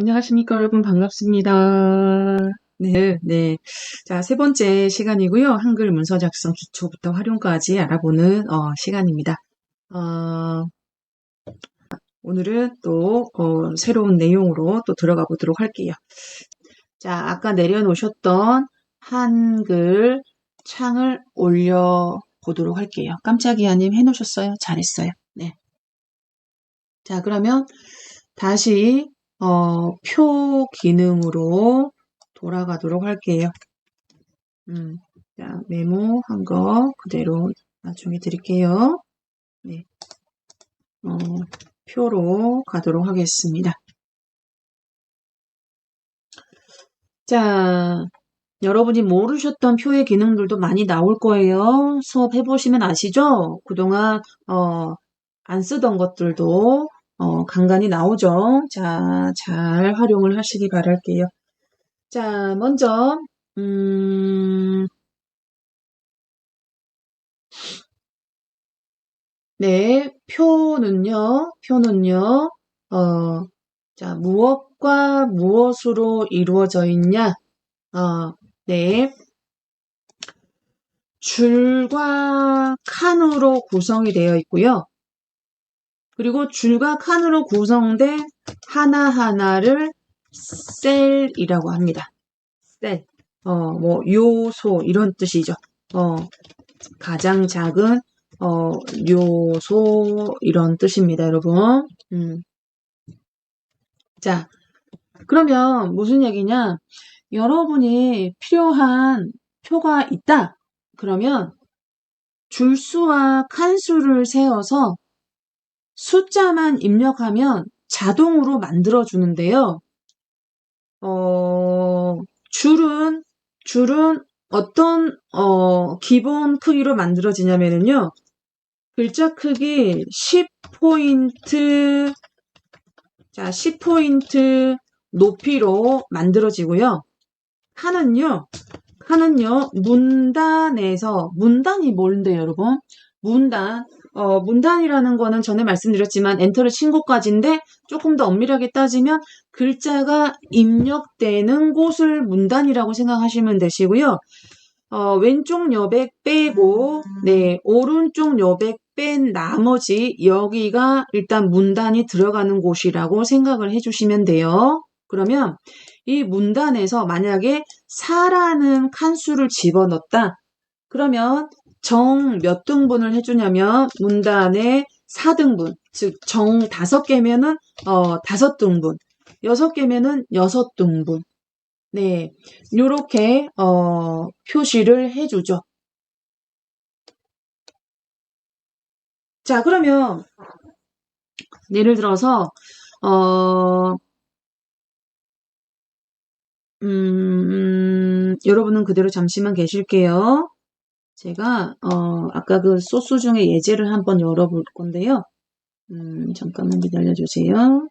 안녕하십니까, 여러분. 반갑습니다. 네. 자, 세 번째 시간이고요. 한글 문서 작성 기초부터 활용까지 알아보는 시간입니다. 오늘은 또 새로운 내용으로 또 들어가 보도록 할게요. 자, 아까 내려놓으셨던 한글 창을 올려 보도록 할게요. 깜짝이야님 해놓으셨어요? 잘했어요. 네. 자, 그러면 다시 표 기능으로 돌아가도록 할게요. 자, 메모한 거 그대로 나중에 드릴게요. 네. 표로 가도록 하겠습니다. 자, 여러분이 모르셨던 표의 기능들도 많이 나올 거예요. 수업 해보시면 아시죠? 그동안 안 쓰던 것들도 간간히 나오죠. 자, 잘 활용을 하시기 바랄게요. 자, 먼저 네, 표는요, 자, 무엇과 무엇으로 이루어져 있냐? 네, 줄과 칸으로 구성이 되어 있고요. 그리고 줄과 칸으로 구성된 하나하나를 셀이라고 합니다. 셀, 뭐, 요소, 이런 뜻이죠. 가장 작은, 요소, 이런 뜻입니다, 여러분. 자, 그러면 무슨 얘기냐? 여러분이 필요한 표가 있다. 그러면 줄수와 칸수를 세어서 숫자만 입력하면 자동으로 만들어주는데요. 줄은 어떤, 기본 크기로 만들어지냐면요. 글자 크기 10포인트, 자, 10포인트 높이로 만들어지고요. 칸은요, 문단이 뭔데요, 여러분? 문단이라는 거는 전에 말씀드렸지만 엔터를 친 곳까지인데 조금 더 엄밀하게 따지면 글자가 입력되는 곳을 문단이라고 생각하시면 되시고요. 왼쪽 여백 빼고, 네, 오른쪽 여백 뺀 나머지 여기가 일단 문단이 들어가는 곳이라고 생각을 해주시면 돼요. 그러면 이 문단에서 만약에 4라는 칸수를 집어넣었다. 그러면 정 몇 등분을 해주냐면 문단의 4등분, 즉 정 5개면은 5등분, 6개면은 6등분. 네, 요렇게 표시를 해주죠. 자, 그러면 예를 들어서 여러분은 그대로 잠시만 계실게요. 제가 아까 그 소스 중에 예제를 한번 열어볼 건데요. 잠깐만 기다려주세요.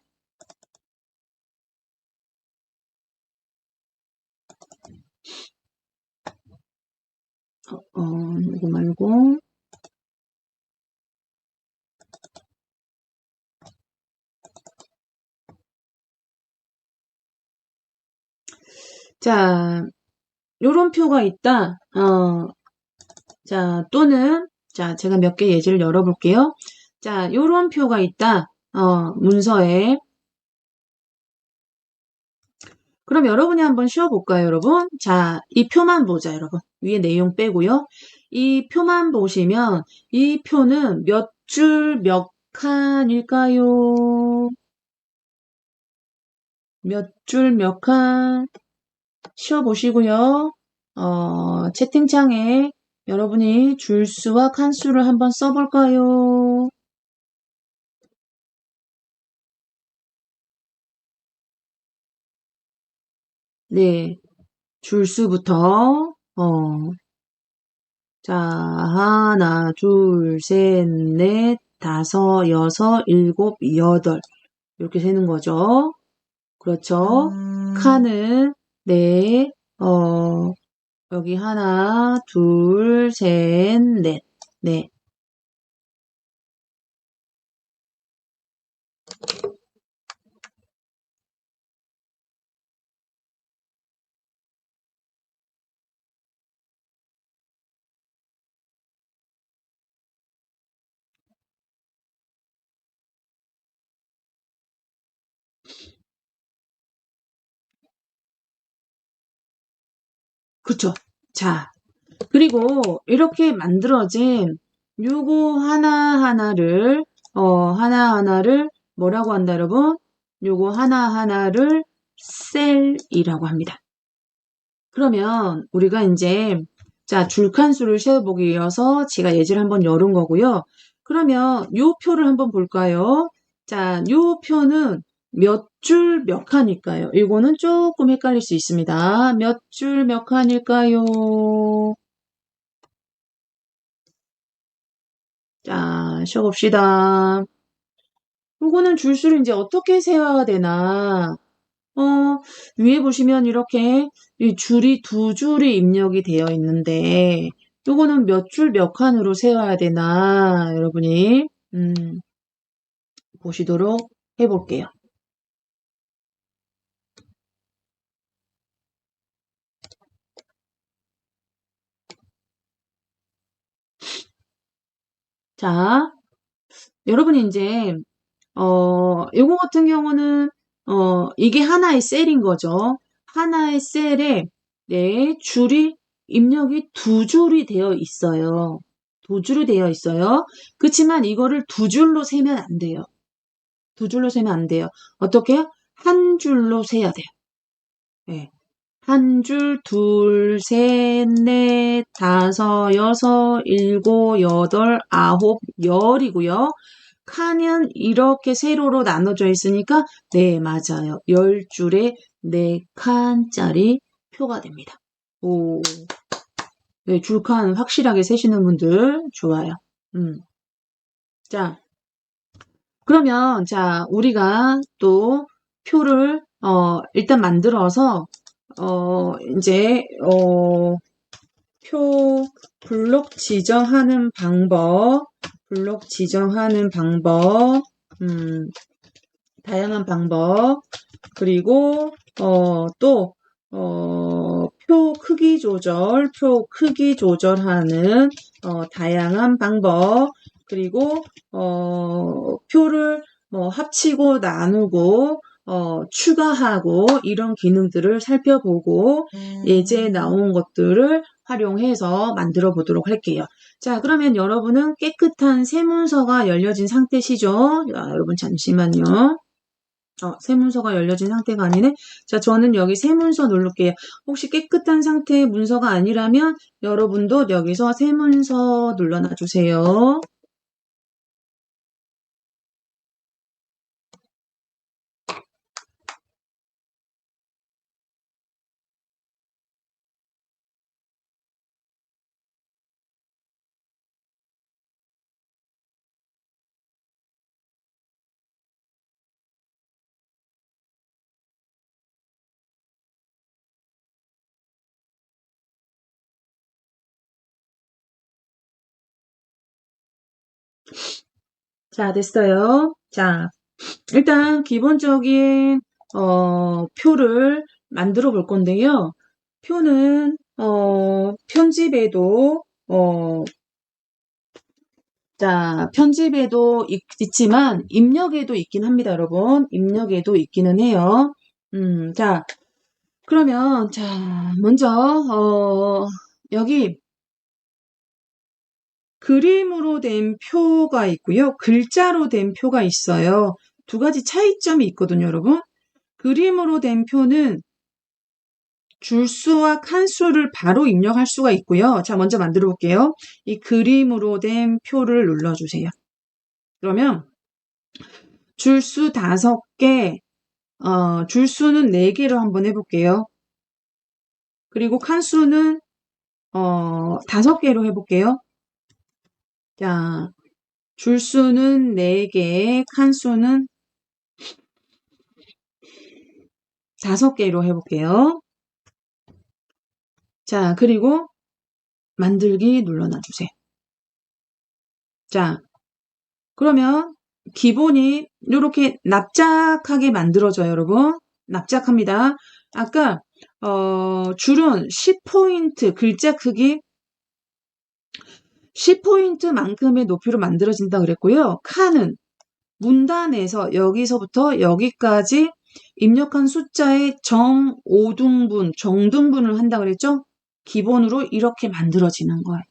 이거 말고. 자, 요런 표가 있다. 자, 또는, 자, 제가 몇 개 예제를 열어볼게요. 자, 요런 표가 있다. 문서에. 그럼 여러분이 한번 쉬어볼까요, 여러분? 자, 이 표만 보자, 여러분. 위에 내용 빼고요. 이 표만 보시면 이 표는 몇 줄, 몇 칸일까요? 몇 줄, 몇 칸? 쉬어보시고요. 채팅창에 여러분이 줄수와 칸수를 한번 써볼까요? 네, 줄수부터, 자, 하나, 둘, 셋, 넷, 다섯, 여섯, 일곱, 여덟. 이렇게 세는 거죠. 그렇죠. 칸은, 네, 여기 하나, 둘, 셋, 넷. 네. 그쵸? 자, 그리고 이렇게 만들어진 요거 하나하나를 뭐라고 한다, 여러분? 요거 하나하나를 셀이라고 합니다. 그러면 우리가 이제 자, 줄칸수를 세어보기 위해서 제가 예제를 한번 열은 거고요. 그러면 요 표를 한번 볼까요? 자, 요 표는 몇 줄 몇 칸일까요? 이거는 조금 헷갈릴 수 있습니다. 몇 줄 몇 칸일까요? 자, 쉬어봅시다. 이거는 줄수를 이제 어떻게 세워야 되나? 어, 위에 보시면 이렇게 이 줄이 두 줄이 입력이 되어 있는데, 요거는 몇 줄 몇 칸으로 세워야 되나, 여러분이, 보시도록 해볼게요. 자, 여러분이 이제, 요거 같은 경우는, 이게 하나의 셀인 거죠. 하나의 셀에, 네, 줄이, 입력이 두 줄이 되어 있어요. 두 줄이 되어 있어요. 그렇지만 이거를 두 줄로 세면 안 돼요. 두 줄로 세면 안 돼요. 어떻게? 한 줄로 세야 돼요. 네. 한 줄, 둘, 셋, 넷, 다섯, 여섯, 일곱, 여덟, 아홉, 열이고요. 칸은 이렇게 세로로 나눠져 있으니까 네, 맞아요. 10줄에 4칸짜리 표가 됩니다. 오, 네, 줄칸 확실하게 세시는 분들 좋아요. 자, 그러면 자, 우리가 또 표를 일단 만들어서 이제 표 블록 지정하는 방법, 다양한 방법, 그리고 또 표 크기 조절하는 다양한 방법, 그리고 표를 뭐 합치고 나누고 추가하고 이런 기능들을 살펴보고 예제에 나온 것들을 활용해서 만들어 보도록 할게요. 자, 그러면 여러분은 깨끗한 세문서가 열려진 상태시죠? 자, 여러분 잠시만요. 세문서가 열려진 상태가 아니네. 자, 저는 여기 세문서 누를게요. 혹시 깨끗한 상태의 문서가 아니라면 여러분도 여기서 세문서 눌러놔 주세요. 자, 됐어요. 자, 일단 기본적인 표를 만들어 볼 건데요. 표는 편집에도 자, 편집에도 있지만 입력에도 있긴 합니다, 여러분. 입력에도 있기는 해요. 자, 그러면 자, 먼저 여기 그림으로 된 표가 있고요. 글자로 된 표가 있어요. 두 가지 차이점이 있거든요, 여러분. 그림으로 된 표는 줄수와 칸수를 바로 입력할 수가 있고요. 자, 먼저 만들어 볼게요. 이 그림으로 된 표를 눌러주세요. 그러면 줄수 5개, 줄수는 4개로 한번 해볼게요. 그리고 칸수는 5개로 해볼게요. 자, 줄수는 4개, 칸수는 5개로 해볼게요. 자, 그리고 만들기 눌러놔주세요. 자, 그러면 기본이 이렇게 납작하게 만들어져요, 여러분. 납작합니다. 아까 줄은 10포인트 글자 크기 10포인트만큼의 높이로 만들어진다 그랬고요. 칸은 문단에서 여기서부터 여기까지 입력한 숫자의 정등분을 한다 그랬죠? 기본으로 이렇게 만들어지는 거예요.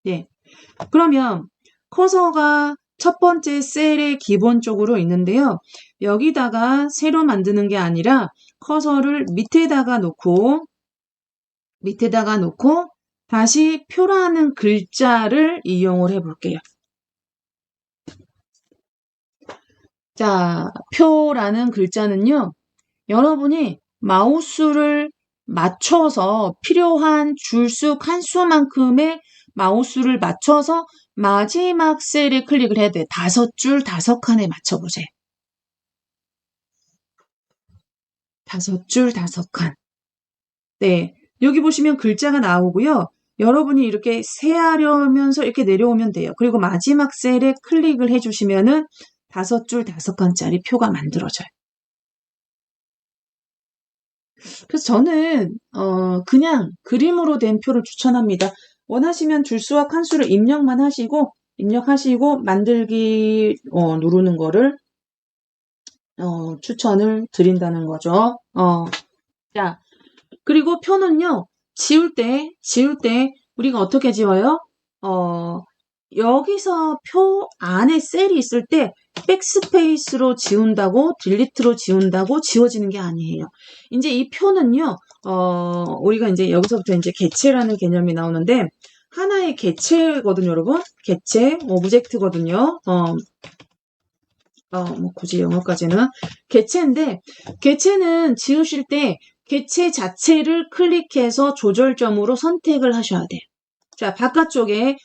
네. 그러면 커서가 첫 번째 셀의 기본 쪽으로 있는데요. 여기다가 새로 만드는 게 아니라 커서를 밑에다가 놓고 다시 표라는 글자를 이용을 해볼게요. 자, 표라는 글자는요. 여러분이 마우스를 맞춰서 필요한 줄수 칸수만큼의 마우스를 맞춰서 마지막 셀에 클릭을 해야 돼. 5줄 5칸에 맞춰보세요. 5줄 5칸. 네. 여기 보시면 글자가 나오고요. 여러분이 이렇게 세하려면서 이렇게 내려오면 돼요. 그리고 마지막 셀에 클릭을 해주시면은 5줄 5칸짜리 표가 만들어져요. 그래서 저는 그냥 그림으로 된 표를 추천합니다. 원하시면 줄수와 칸수를 입력하시고 만들기 누르는 거를 추천을 드린다는 거죠. 자, 그리고 표는요. 지울 때 우리가 어떻게 지워요? 여기서 표 안에 셀이 있을 때 백스페이스로 지운다고 딜리트로 지운다고 지워지는 게 아니에요. 이제 이 표는요. 우리가 이제 여기서부터 이제 객체라는 개념이 나오는데 하나의 객체거든요, 여러분. 객체, 오브젝트거든요. 뭐 굳이 영어까지는 객체인데 객체는 지우실 때 객체 자체를 클릭해서 조절점으로 선택을 하셔야 돼요. 자, 바깥쪽에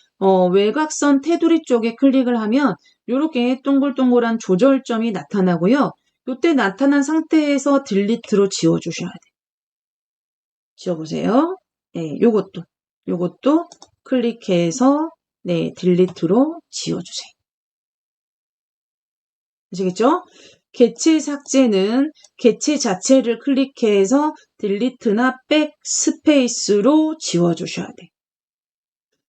외곽선 테두리 쪽에 클릭을 하면 이렇게 동글동글한 조절점이 나타나고요. 이때 나타난 상태에서 딜리트로 지워주셔야 돼요. 지워보세요. 네, 요것도 클릭해서 네, 딜리트로 지워주세요. 아시겠죠? 객체 삭제는 객체 자체를 클릭해서 딜리트나 백스페이스로 지워주셔야 돼요.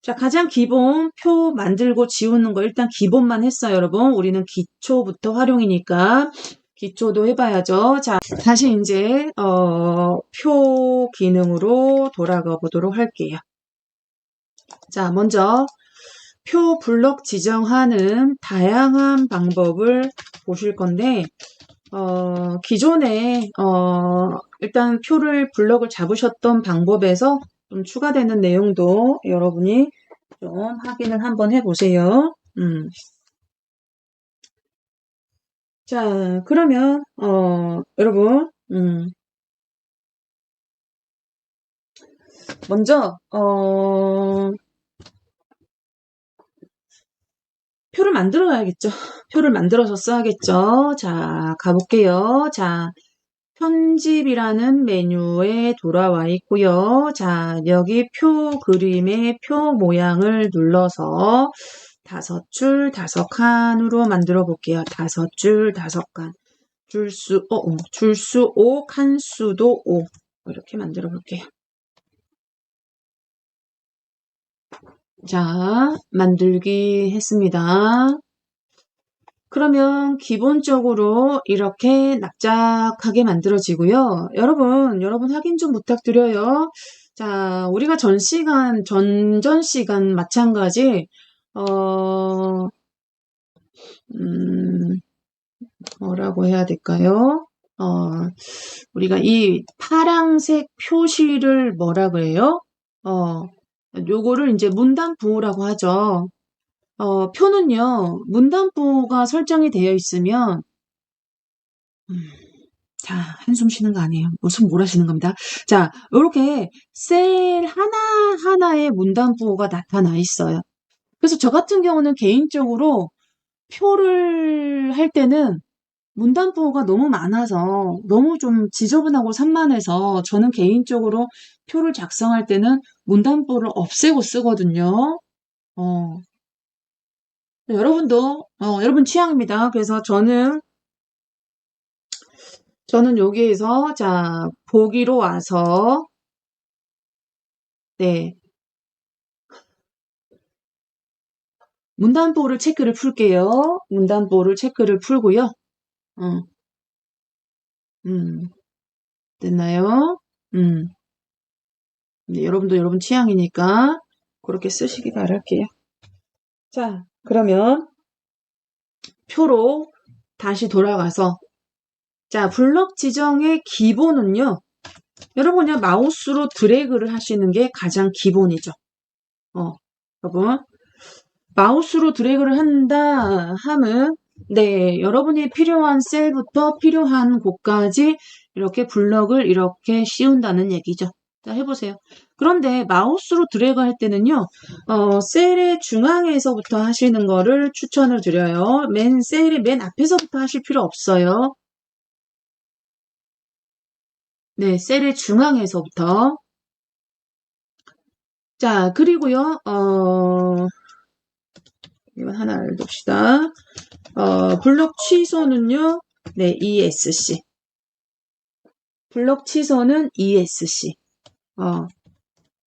자, 가장 기본 표 만들고 지우는 거 일단 기본만 했어요, 여러분. 우리는 기초부터 활용이니까 기초도 해봐야죠. 자, 다시 이제 표 기능으로 돌아가 보도록 할게요. 자, 먼저 표 블럭 지정하는 다양한 방법을 보실 건데 기존에 일단 표를 블럭을 잡으셨던 방법에서 좀 추가되는 내용도 여러분이 좀 확인을 한번 해보세요. 자, 그러면 여러분 먼저 표를 만들어 가야겠죠. 표를 만들어서 써야겠죠. 자, 가볼게요. 자, 편집이라는 메뉴에 돌아와 있고요. 자, 여기 표 그림의 표 모양을 눌러서 5줄 5칸으로 만들어 볼게요. 5줄 5칸. 줄수 5, 칸수도 5. 이렇게 만들어 볼게요. 자, 만들기 했습니다. 그러면 기본적으로 이렇게 납작하게 만들어지고요. 여러분 확인 좀 부탁드려요. 자, 우리가 전 시간 마찬가지, 뭐라고 해야 될까요? 우리가 이 파랑색 표시를 뭐라 그래요? 요거를 이제 문단부호라고 하죠. 표는요, 문단부호가 설정이 되어 있으면, 자, 한숨 쉬는 거 아니에요. 무슨 뭘 하시는 겁니다. 자, 요렇게 셀 하나하나에 문단부호가 나타나 있어요. 그래서 저 같은 경우는 개인적으로 표를 할 때는 문단부호가 너무 많아서 너무 좀 지저분하고 산만해서 저는 개인적으로 표를 작성할 때는 문단부호를 없애고 쓰거든요. 여러분도 여러분 취향입니다. 그래서 저는 여기에서 자 보기로 와서 네 문단보를 체크를 풀게요. 문단보를 체크를 풀고요. 됐나요? 네, 여러분도 여러분 취향이니까 그렇게 쓰시기 바랄게요. 자, 그러면 표로 다시 돌아가서 자, 블럭 지정의 기본은요. 여러분 그냥 마우스로 드래그를 하시는 게 가장 기본이죠. 여러분 마우스로 드래그를 한다 함은 네, 여러분이 필요한 셀부터 필요한 곳까지 이렇게 블럭을 이렇게 씌운다는 얘기죠. 자, 해보세요. 그런데 마우스로 드래그 할 때는요, 셀의 중앙에서부터 하시는 거를 추천을 드려요. 셀의 맨 앞에서부터 하실 필요 없어요. 네, 셀의 중앙에서부터. 자, 그리고요, 이거 하나 알봅시다. 블럭 취소는요, 네, ESC. 블럭 취소는 ESC.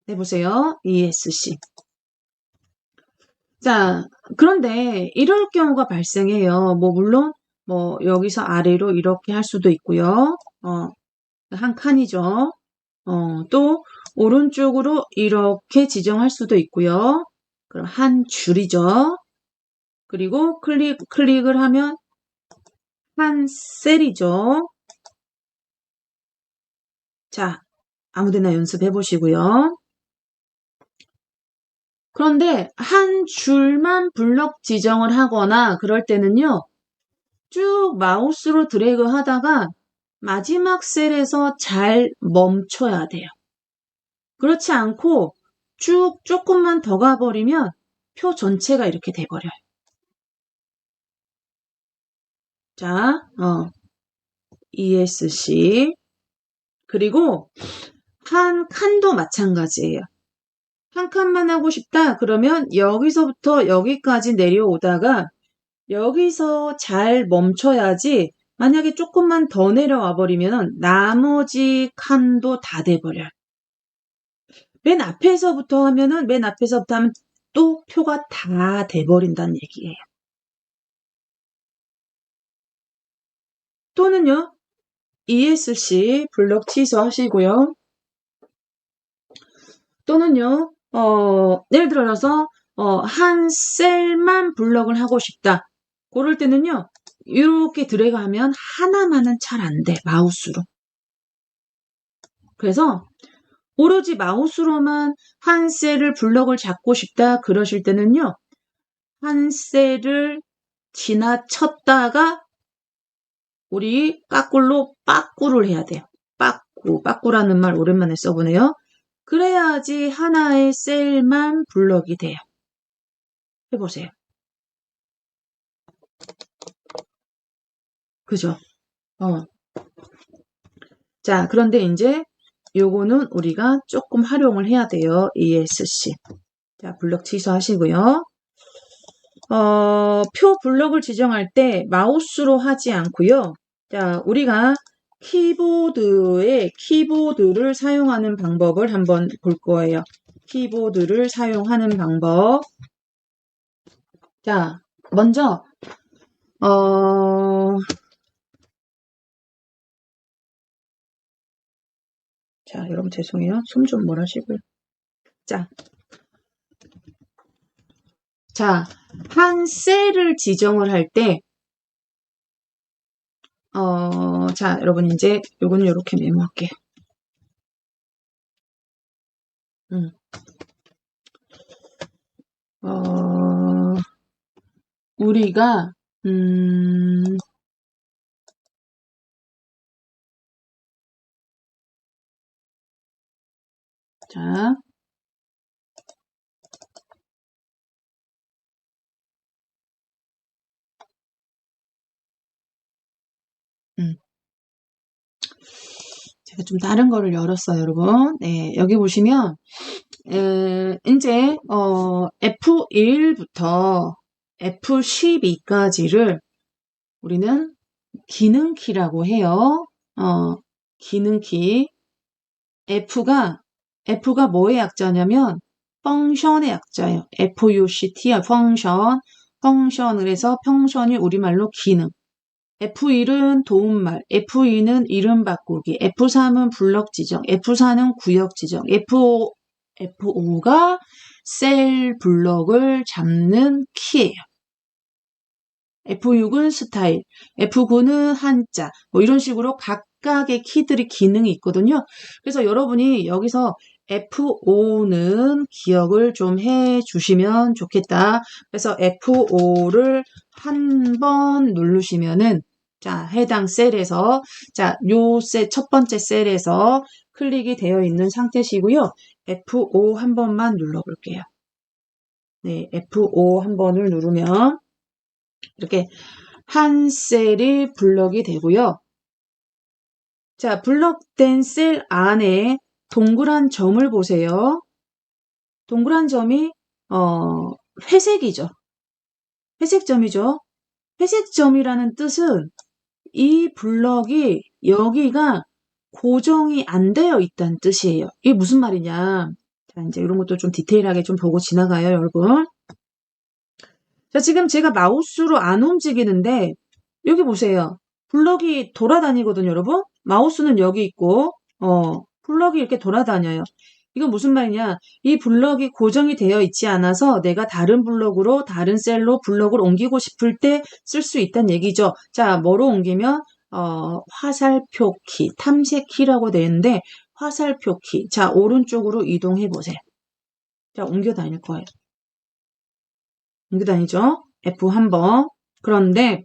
해보세요. ESC. 자, 그런데 이럴 경우가 발생해요. 물론, 여기서 아래로 이렇게 할 수도 있고요. 한 칸이죠. 또, 오른쪽으로 이렇게 지정할 수도 있고요. 그럼 한 줄이죠. 그리고 클릭을 하면 한 셀이죠. 자, 아무데나 연습해 보시고요. 그런데 한 줄만 블럭 지정을 하거나 그럴 때는요. 쭉 마우스로 드래그 하다가 마지막 셀에서 잘 멈춰야 돼요. 그렇지 않고 쭉 조금만 더 가버리면 표 전체가 이렇게 돼버려요. 자, ESC. 그리고 한 칸도 마찬가지예요. 한 칸만 하고 싶다 그러면 여기서부터 여기까지 내려오다가 여기서 잘 멈춰야지 만약에 조금만 더 내려와 버리면 나머지 칸도 다 돼버려요. 맨 앞에서부터 하면 또 표가 다 돼버린다는 얘기예요. 또는요. ESC 블럭 취소하시고요. 또는요. 예를 들어서 한 셀만 블럭을 하고 싶다. 그럴 때는요. 이렇게 드래그 하면 하나만은 잘 안 돼. 마우스로. 그래서 오로지 마우스로만 한 셀을 블럭을 잡고 싶다 그러실 때는요. 한 셀을 지나쳤다가 우리 까꿀로 빠꾸를 해야 돼요. 빠꾸라는 말 오랜만에 써보네요. 그래야지 하나의 셀만 블럭이 돼요. 해보세요. 그죠? 자, 그런데 이제 요거는 우리가 조금 활용을 해야 돼요. ESC. 자, 블럭 취소하시고요. 표 블럭을 지정할 때 마우스로 하지 않고요. 자, 우리가 키보드를 사용하는 방법을 한번 볼 거예요. 키보드를 사용하는 방법. 자, 먼저 자, 여러분 죄송해요. 숨 좀 몰아쉬고요. 자, 한 셀을 지정을 할 때, 자, 여러분 이제 요거는 이렇게 메모할게요. 우리가, 자, 제가 좀 다른 거를 열었어요, 여러분. 네, 여기 보시면, 이제, F1부터 F12까지를 우리는 기능키라고 해요. 기능키. F가 뭐의 약자냐면, 펑션의 약자예요. FUCT, 펑션을 해서 펑션이 우리말로 기능. F1은 도움말, F2는 이름 바꾸기, F3은 블럭 지정, F4는 구역 지정, F5가 셀 블럭을 잡는 키예요. F6은 스타일, F9는 한자, 뭐 이런 식으로 각각의 키들이 기능이 있거든요. 그래서 여러분이 여기서 F5는 기억을 좀 해 주시면 좋겠다. 그래서 F5를 한 번 누르시면은, 자, 해당 셀에서, 자, 요 셀, 첫 번째 셀에서 클릭이 되어 있는 상태시고요. F5 한 번만 눌러볼게요. 네, F5 한 번을 누르면, 이렇게 한 셀이 블럭이 되고요. 자, 블럭된 셀 안에 동그란 점을 보세요. 동그란 점이 회색이죠. 회색 점이죠. 회색 점이라는 뜻은 이 블럭이 여기가 고정이 안 되어 있다는 뜻이에요. 이게 무슨 말이냐. 자, 이제 이런 것도 좀 디테일하게 좀 보고 지나가요, 여러분. 자, 지금 제가 마우스로 안 움직이는데 여기 보세요. 블럭이 돌아다니거든요, 여러분. 마우스는 여기 있고 블럭이 이렇게 돌아다녀요. 이건 무슨 말이냐? 이 블럭이 고정이 되어 있지 않아서 내가 다른 블럭으로 다른 셀로 블럭을 옮기고 싶을 때 쓸 수 있다는 얘기죠. 자, 뭐로 옮기면 화살표 키, 탐색 키라고 되어 있는데 화살표 키. 자, 오른쪽으로 이동해 보세요. 자, 옮겨 다닐 거예요. 옮겨 다니죠? F 한 번. 그런데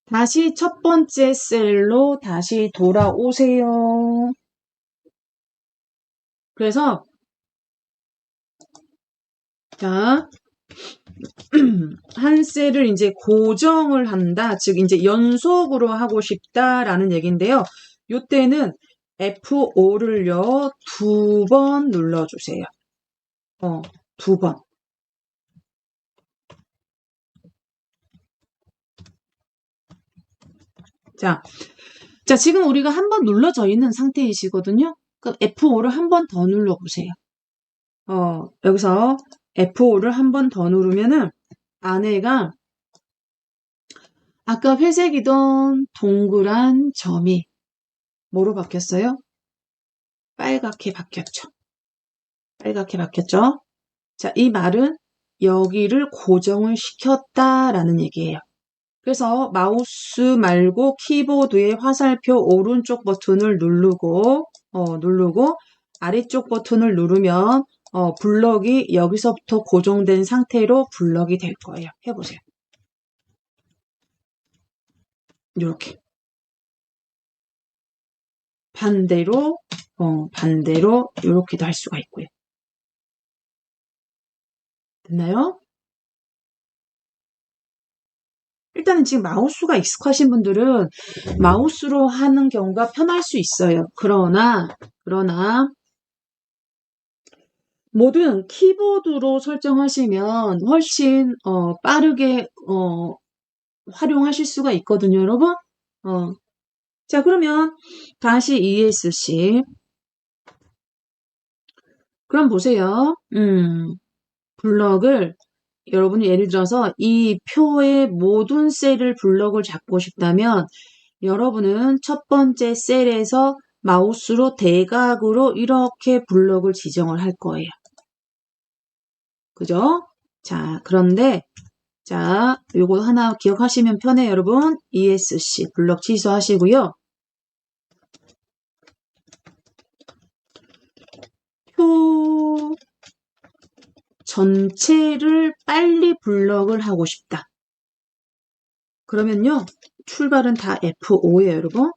다시 첫 번째 셀로 다시 돌아오세요. 그래서 자, 한 셀을 이제 고정을 한다. 즉 이제 연속으로 하고 싶다라는 얘기인데요. 요때는 F5를요. 2번 눌러주세요. 2번. 자, 지금 우리가 한 번 눌러져 있는 상태이시거든요. 그럼 F5를 한 번 더 눌러보세요. 여기서 F5를 한 번 더 누르면은 안에가 아까 회색이던 동그란 점이 뭐로 바뀌었어요? 빨갛게 바뀌었죠. 빨갛게 바뀌었죠. 자, 이 말은 여기를 고정을 시켰다라는 얘기예요. 그래서 마우스 말고 키보드의 화살표 오른쪽 버튼을 누르고 아래쪽 버튼을 누르면 블럭이 여기서부터 고정된 상태로 블럭이 될 거예요. 해보세요. 이렇게. 반대로 이렇게도 할 수가 있고요. 됐나요? 일단은 지금 마우스가 익숙하신 분들은 마우스로 하는 경우가 편할 수 있어요. 그러나 뭐든 키보드로 설정하시면 훨씬 빠르게 활용하실 수가 있거든요, 여러분. 자, 그러면 다시 ESC. 그럼 보세요. 블럭을 여러분이 예를 들어서 이 표의 모든 셀을 블럭을 잡고 싶다면 여러분은 첫 번째 셀에서 마우스로 대각으로 이렇게 블럭을 지정을 할 거예요. 그죠? 자, 그런데 자, 요거 하나 기억하시면 편해요, 여러분. ESC 블럭 취소하시고요. 표 전체를 빨리 블럭을 하고 싶다. 그러면요. 출발은 다 F5예요, 여러분.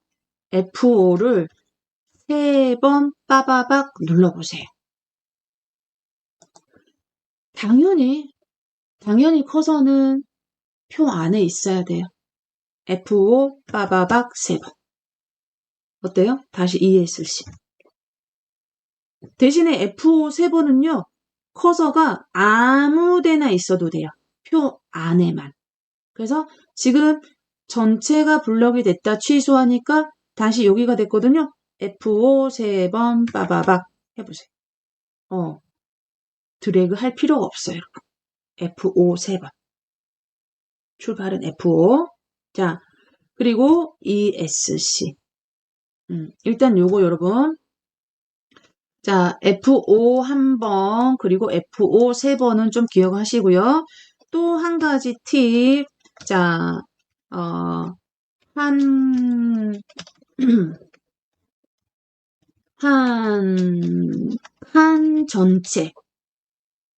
F5를 3번 빠바박 눌러보세요. 당연히 커서는 표 안에 있어야 돼요. F5 빠바박 3번. 어때요? 다시 ESC. 대신에 F5 3번은요. 커서가 아무 데나 있어도 돼요. 표 안에만. 그래서 지금 전체가 블럭이 됐다 취소하니까 다시 여기가 됐거든요. F5 3번 빠바박 해보세요. 드래그 할 필요가 없어요. F5 3번. 출발은 F5. 자, 그리고 ESC. 일단 요거 여러분. 자, F5 한 번, 그리고 F5 세 번은 좀 기억하시고요. 또 한 가지 팁. 자, 한, 한 전체.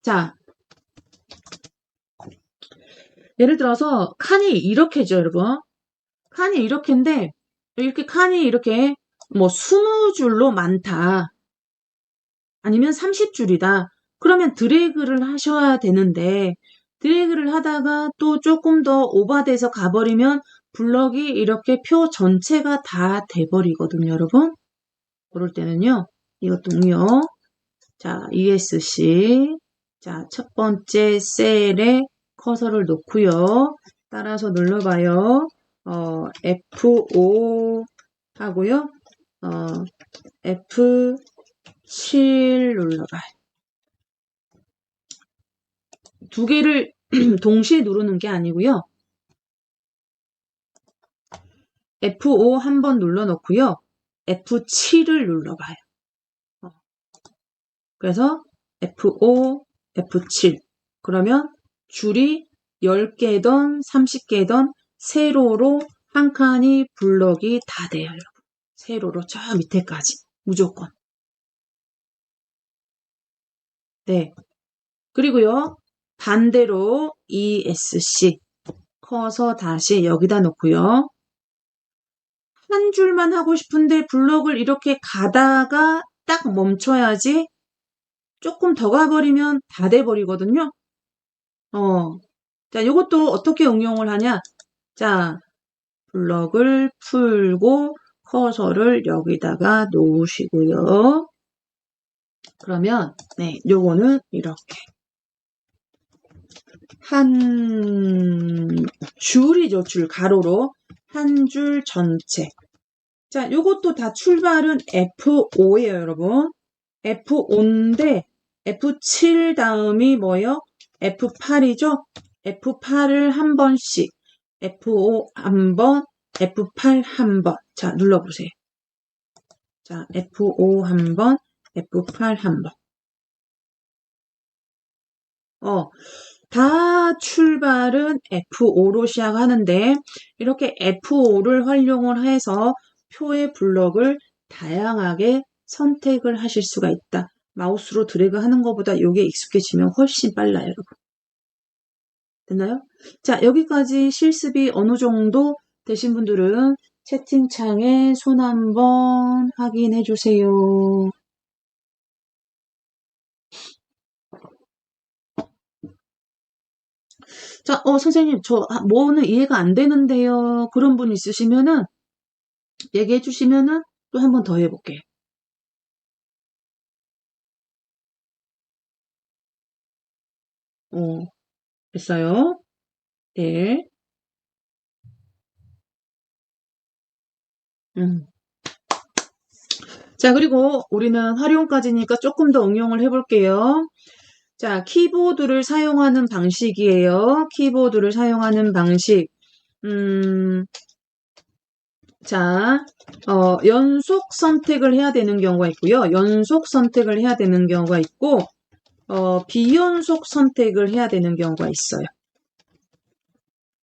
자, 예를 들어서 칸이 이렇게죠, 여러분. 칸이 이렇게인데, 이렇게 칸이 이렇게 뭐 20줄로 많다. 아니면 30줄이다. 그러면 드래그를 하셔야 되는데, 드래그를 하다가 또 조금 더 오버돼서 가버리면 블럭이 이렇게 표 전체가 다 돼버리거든요, 여러분. 그럴 때는요, 이것도요. 자, ESC. 자, 첫 번째 셀에 커서를 놓고요. 따라서 눌러봐요. F5 하고요. F7 눌러봐요. 두 개를 동시에 누르는 게 아니고요. F5 한 번 눌러놓고요. F7을 눌러봐요. 그래서 F5, F7. 그러면 줄이 10개든 30개든 세로로 한 칸이 블럭이 다 돼요, 여러분. 세로로 저 밑에까지. 무조건. 네. 그리고요. 반대로 ESC. 커서 다시 여기다 놓고요. 한 줄만 하고 싶은데 블럭을 이렇게 가다가 딱 멈춰야지 조금 더 가버리면 다 돼버리거든요. 자, 이것도 어떻게 응용을 하냐? 자, 블럭을 풀고 커서를 여기다가 놓으시고요. 그러면, 네, 요거는 이렇게. 한 줄이죠, 줄, 가로로. 한 줄 전체. 자, 요것도 다 출발은 F5예요, 여러분. F5인데, F7 다음이 뭐예요? F8이죠? F8을 한 번씩. F5 한 번, F8 한 번. 자, 눌러보세요. 자, F5 한 번, F8 한 번. 다 출발은 F5로 시작하는데 이렇게 F5를 활용을 해서 표의 블럭을 다양하게 선택을 하실 수가 있다. 마우스로 드래그 하는 것보다 이게 익숙해지면 훨씬 빨라요, 여러분. 됐나요? 자, 여기까지 실습이 어느 정도 되신 분들은 채팅창에 손 한번 확인해 주세요. 자, 선생님, 뭐는 이해가 안 되는데요. 그런 분 있으시면은, 얘기해 주시면은, 또 한 번 더 해볼게요. 됐어요? 네. 자, 그리고 우리는 활용까지니까 조금 더 응용을 해볼게요. 자, 키보드를 사용하는 방식이에요. 키보드를 사용하는 방식. 자, 연속 선택을 해야 되는 경우가 있고요. 연속 선택을 해야 되는 경우가 있고, 비연속 선택을 해야 되는 경우가 있어요.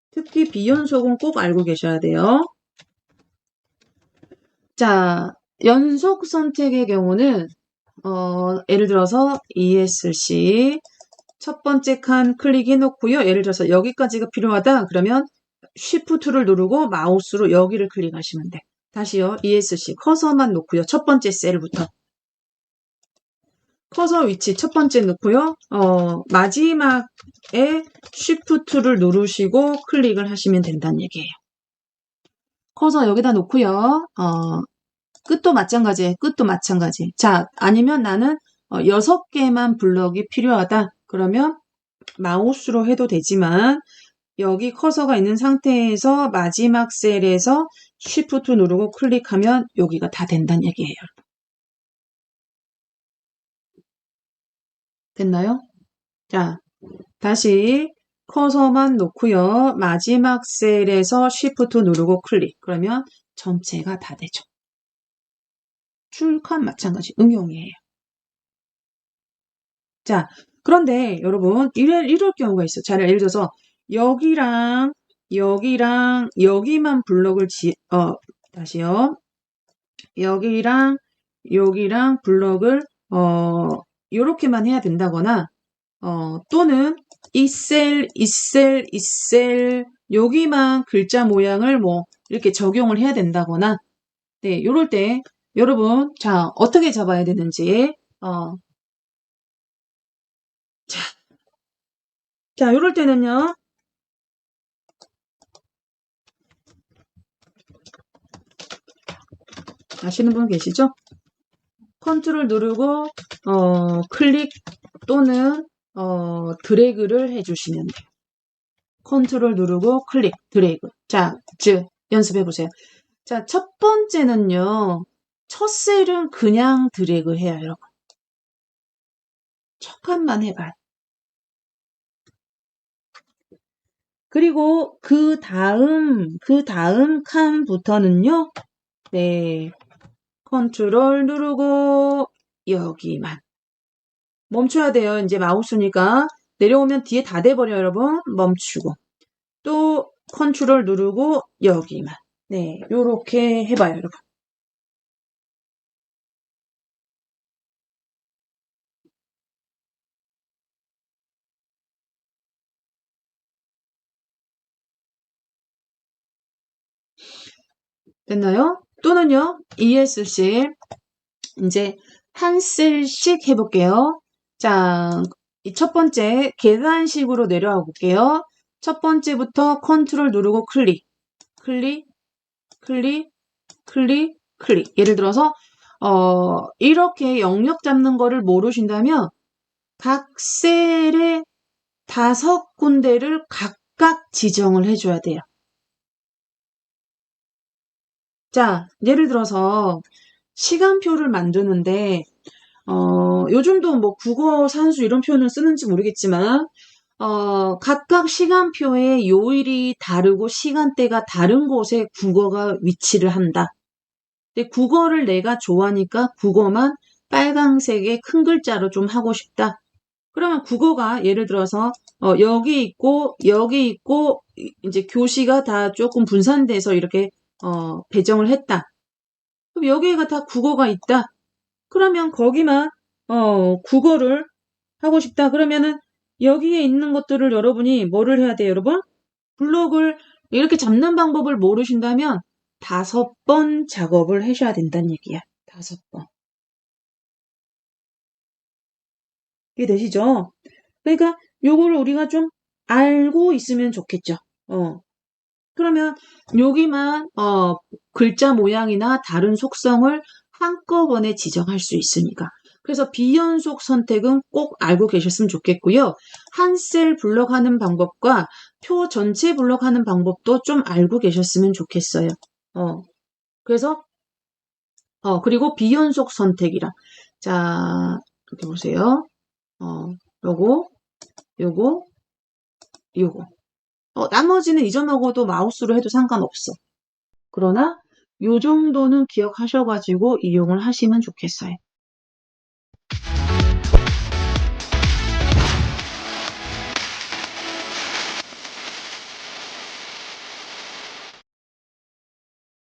특히 비연속은 꼭 알고 계셔야 돼요. 자, 연속 선택의 경우는, 예를 들어서 ESC 첫 번째 칸 클릭해 놓고요. 예를 들어서 여기까지가 필요하다. 그러면 Shift를 누르고 마우스로 여기를 클릭하시면 돼. 다시요. ESC 커서만 놓고요. 첫 번째 셀부터. 커서 위치 첫 번째 넣고요. 마지막에 Shift를 누르시고 클릭을 하시면 된다는 얘기예요. 커서 여기다 놓고요. 끝도 마찬가지, 끝도 마찬가지. 자, 아니면 나는 6개만 블럭이 필요하다. 그러면 마우스로 해도 되지만 여기 커서가 있는 상태에서 마지막 셀에서 Shift 누르고 클릭하면 여기가 다 된다는 얘기예요. 됐나요? 자, 다시 커서만 놓고요. 마지막 셀에서 Shift 누르고 클릭. 그러면 전체가 다 되죠. 출칸 마찬가지 응용이에요. 자, 그런데 여러분 이럴 경우가 있어요. 자, 예를 들어서 여기랑 여기만 블럭을 다시요. 여기랑 블럭을 요렇게만 해야 된다거나 또는 이 셀 여기만 글자 모양을 뭐 이렇게 적용을 해야 된다거나 네, 요럴 때 여러분 자, 어떻게 잡아야 되는지 자, 요럴 때는요. 아시는 분 계시죠? 컨트롤 누르고 클릭 또는 드래그를 해주시면 돼요. 컨트롤 누르고 클릭, 드래그. 자, 즉 연습해 보세요. 자, 첫 번째는요. 첫 셀은 그냥 드래그 해요, 여러분. 첫 칸만 해봐요. 그리고 그 다음 칸부터는요. 네. 컨트롤 누르고 여기만. 멈춰야 돼요. 이제 마우스니까. 내려오면 뒤에 다 돼버려요, 여러분. 멈추고. 또 컨트롤 누르고 여기만. 네, 요렇게 해봐요, 여러분. 됐나요? 또는요, ESC 이제 한 셀씩 해볼게요. 자, 이 첫 번째 계단식으로 내려와 볼게요. 첫 번째부터 컨트롤 누르고 클릭, 클릭, 클릭, 클릭, 클릭. 예를 들어서 이렇게 영역 잡는 거를 모르신다면 각 셀에 5군데를 각각 지정을 해줘야 돼요. 자, 예를 들어서 시간표를 만드는데 요즘도 뭐 국어 산수 이런 표현을 쓰는지 모르겠지만 각각 시간표의 요일이 다르고 시간대가 다른 곳에 국어가 위치를 한다. 근데 국어를 내가 좋아하니까 국어만 빨강색의 큰 글자로 좀 하고 싶다. 그러면 국어가 예를 들어서 여기 있고 이제 교시가 다 조금 분산돼서 이렇게 배정을 했다. 그럼 여기가 다 국어가 있다. 그러면 거기만 국어를 하고 싶다. 그러면은 여기에 있는 것들을 여러분이 뭐를 해야 돼요, 여러분? 블록을 이렇게 잡는 방법을 모르신다면 5번 작업을 하셔야 된다는 얘기야. 5번. 이해되시죠? 그러니까 요거를 우리가 좀 알고 있으면 좋겠죠. 그러면 여기만 글자 모양이나 다른 속성을 한꺼번에 지정할 수 있으니까. 그래서 비연속 선택은 꼭 알고 계셨으면 좋겠고요. 한 셀 블럭하는 방법과 표 전체 블럭하는 방법도 좀 알고 계셨으면 좋겠어요. 그래서 그리고 비연속 선택이라. 자, 이렇게 보세요. 요거, 요거, 요거. 나머지는 잊어먹어도 마우스로 해도 상관없어. 그러나 요 정도는 기억하셔가지고 이용을 하시면 좋겠어요.